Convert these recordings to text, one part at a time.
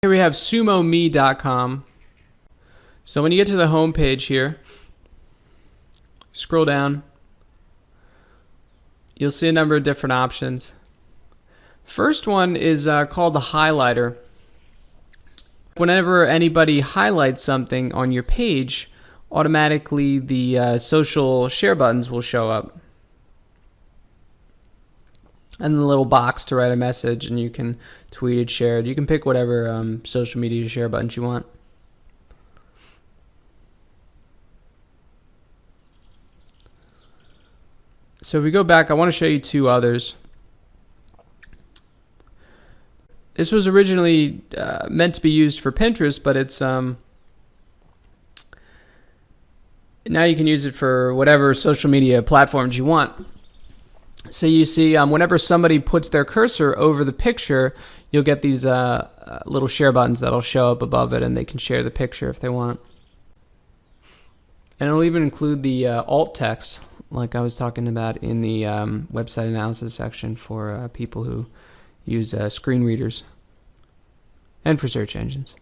Here we have sumome.com. So when you get to the home page here, scroll down, you'll see a number of different options. First one is called the highlighter. Whenever anybody highlights something on your page, automatically the social share buttons will show up. And the little box to write a message, and you can tweet it, share it. You can pick whatever social media share buttons you want. So if we go back, I want to show you two others. This was originally meant to be used for Pinterest, but it's now you can use it for whatever social media platforms you want. So you see, whenever somebody puts their cursor over the picture, you'll get these little share buttons that'll show up above it, and they can share the picture if they want. And it'll even include the alt text, like I was talking about in the website analysis section for people who use screen readers and for search engines.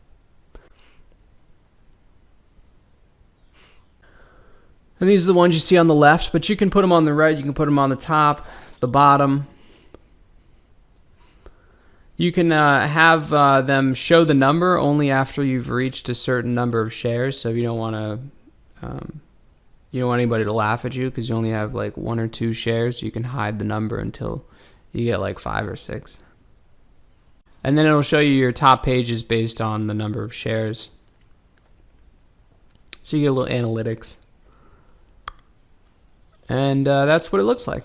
And these are the ones you see on the left, but you can put them on the right, you can put them on the top, the bottom. You can have them show the number only after you've reached a certain number of shares. So if you don't want anybody to laugh at you because you only have like 1 or 2 shares, you can hide the number until you get like 5 or 6. And then it'll show you your top pages based on the number of shares. So you get a little analytics. And that's what it looks like.